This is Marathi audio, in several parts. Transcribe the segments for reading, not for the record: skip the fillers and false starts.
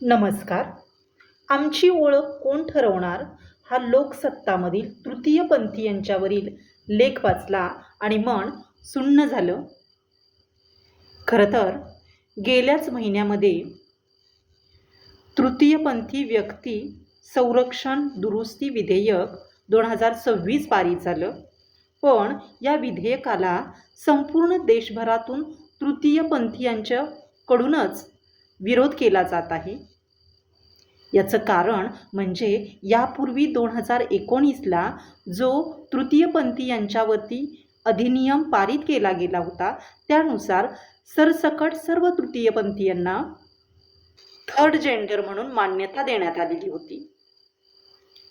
नमस्कार. आमची ओळख कोण ठरवणार हा लोकसत्तामधील तृतीयपंथी यांच्यावरील लेख वाचला आणि मन सुन्न झालं. खरं तर गेल्याच महिन्यामध्ये तृतीयपंथी व्यक्ती संरक्षण दुरुस्ती विधेयक 2026 पारित झालं. पण या विधेयकाला संपूर्ण देशभरातून तृतीयपंथीयांच्याकडूनच विरोध केला जात आहे. याचं कारण म्हणजे यापूर्वी 2019ला जो तृतीयपंथी यांच्यावरती अधिनियम पारित केला गेला होता, त्यानुसार सरसकट सर्व तृतीयपंथीयांना थर्ड जेंडर म्हणून मान्यता देण्यात आलेली होती.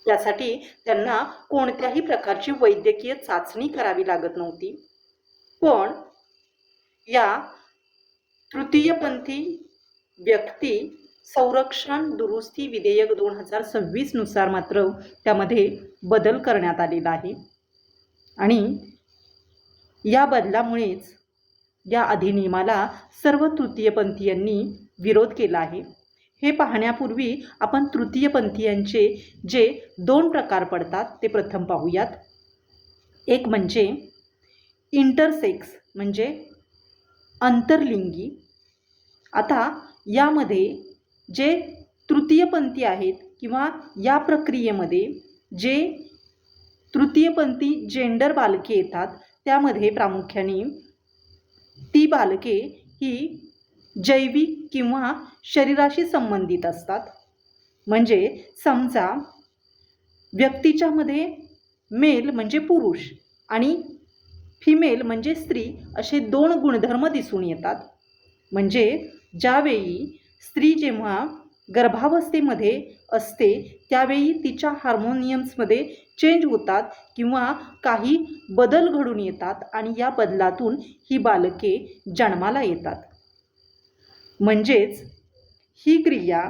यासाठी त्यांना कोणत्याही प्रकारची वैद्यकीय चाचणी करावी लागत नव्हती. पण या तृतीयपंथी व्यक्ती संरक्षण दुरुस्ती विधेयक 2026 नुसार मात्र त्यामध्ये बदल करण्यात आलेला आहे आणि या बदलामुळेच या अधिनियमाला सर्व तृतीयपंथीयांनी विरोध केला आहे. हे पाहण्यापूर्वी आपण तृतीयपंथीयांचे जे 2 प्रकार पडतात ते प्रथम पाहूयात. एक म्हणजे इंटरसेक्स म्हणजे आंतरलिंगी. आता यामध्ये जे तृतीयपंथी आहेत किंवा या प्रक्रियेमध्ये जे तृतीयपंथी जेंडर बालके येतात त्यामध्ये प्रामुख्याने ती बालके ही जैविक किंवा शरीराशी संबंधित असतात. म्हणजे समजा व्यक्तीच्यामध्ये मेल म्हणजे पुरुष आणि फिमेल म्हणजे स्त्री असे 2 गुणधर्म दिसून येतात. म्हणजे ज्यावेळी स्त्री जेव्हा गर्भावस्थेमध्ये असते त्यावेळी तिच्या हार्मोनियम्समध्ये चेंज होतात किंवा काही बदल घडून येतात आणि या बदलातून ही बालके जन्माला येतात. म्हणजेच ही क्रिया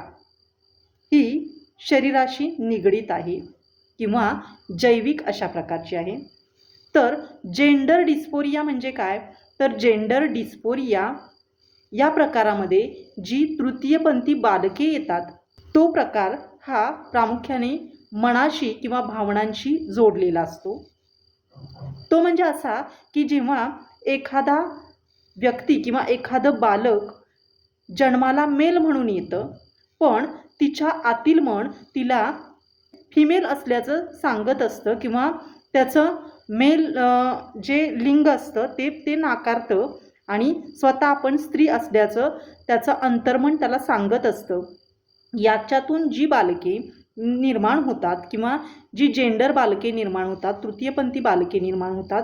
ही शरीराशी निगडीत आहे किंवा जैविक अशा प्रकारची आहे. तर जेंडर डिस्फोरिया म्हणजे काय? तर जेंडर डिस्फोरिया या प्रकारामध्ये जी तृतीयपंथी बालके येतात तो प्रकार हा प्रामुख्याने मनाशी किंवा भावनांशी जोडलेला असतो. तो म्हणजे असा की जेव्हा एखादा व्यक्ती किंवा एखादं बालक जन्माला मेल म्हणून येतं पण तिच्या आतील मन तिला फिमेल असल्याचं सांगत असतं किंवा त्याचं मेल जे लिंग असतं ते नाकारतं आणि स्वतः आपण स्त्री असल्याचं त्याचं अंतर्मन त्याला सांगत असतं. याच्यातून जी बालके निर्माण होतात किंवा जी जेंडर बालके निर्माण होतात, तृतीयपंथी बालके निर्माण होतात,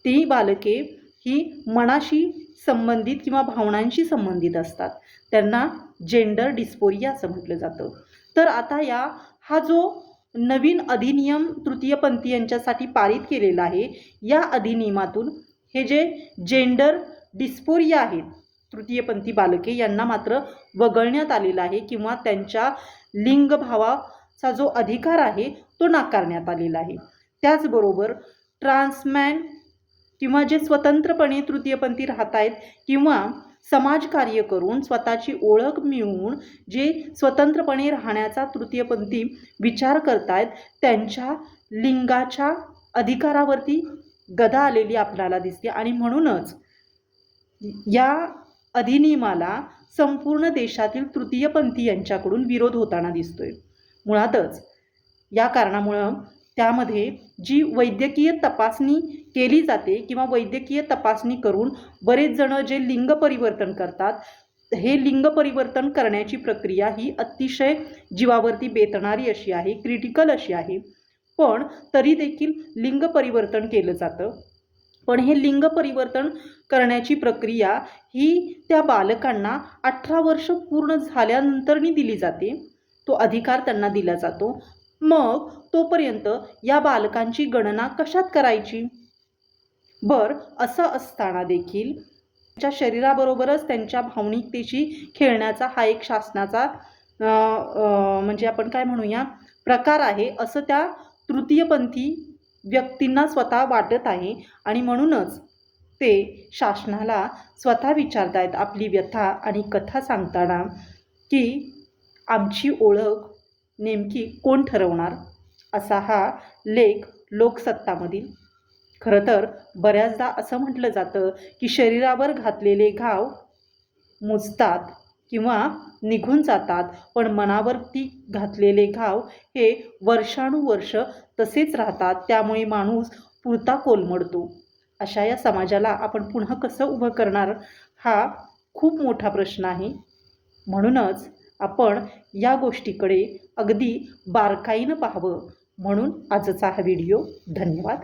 ती बालके ही मनाशी संबंधित किंवा भावनांशी संबंधित असतात. त्यांना जेंडर डिस्फोरिया असं म्हटलं जातं. तर आता हा जो नवीन अधिनियम तृतीयपंथी यांच्यासाठी पारित केलेला आहे, या अधिनियमातून हे जे जेंडर डिस्फोरिया आहेत तृतीयपंथी बालके यांना मात्र वगळण्यात आलेला आहे किंवा त्यांच्या लिंगभावाचा जो अधिकार आहे तो नाकारण्यात आलेला आहे. त्याचबरोबर ट्रान्समॅन किंवा जे स्वतंत्रपणे तृतीयपंथी राहत आहेत किंवा समाजकार्य करून स्वतःची ओळख मिळवून जे स्वतंत्रपणे राहण्याचा तृतीयपंथी विचार करतायत त्यांच्या लिंगाच्या अधिकारावरती गदा आलेली आपल्याला दिसते आणि म्हणूनच या अधिनियमाला संपूर्ण देशातील तृतीयपंथी यांच्याकडून विरोध होताना दिसतोय. मुळातच या कारणामुळं त्यामध्ये जी वैद्यकीय तपासणी केली जाते किंवा वैद्यकीय तपासणी करून बरेच जण जे लिंग परिवर्तन करतात, हे लिंग परिवर्तन करण्याची प्रक्रिया ही अतिशय जीवावरती बेतणारी अशी आहे, क्रिटिकल अशी आहे. पण तरी देखील लिंग परिवर्तन केलं जातं. पण हे लिंग परिवर्तन करण्याची प्रक्रिया ही त्या बालकांना 18 वर्ष पूर्ण झाल्यानंतरनी दिली जाते. तो अधिकार त्यांना दिला जातो. मग तोपर्यंत या बालकांची गणना कशात करायची? असं असताना देखील त्यांच्या शरीराबरोबरच त्यांच्या भावनिकतेशी खेळण्याचा हा एक शासनाचा म्हणजे आपण काय म्हणूया प्रकार आहे असं त्या तृतीयपंथी व्यक्तींना स्वतः वाटत आहे आणि म्हणूनच ते शासनाला स्वतः विचारतायत आपली व्यथा आणि कथा सांगताना की आमची ओळख नेमकी कोण ठरवणार, असा हा लेख लोकसत्तामधील. खरं तर बऱ्याचदा असं म्हटलं जातं की शरीरावर घातलेले घाव मुजतात किंवा निघून जातात, पण मनावरती घातलेले घाव हे वर्षानुवर्ष तसेच राहतात. त्यामुळे माणूस पुरता कोलमडतो. अशा या समाजाला आपण पुन्हा कसं उभं करणार, हा खूप मोठा प्रश्न आहे. म्हणूनच आपण या गोष्टीकडे अगदी बारकाईनं पाहावं, म्हणून आजचा हा व्हिडिओ. धन्यवाद.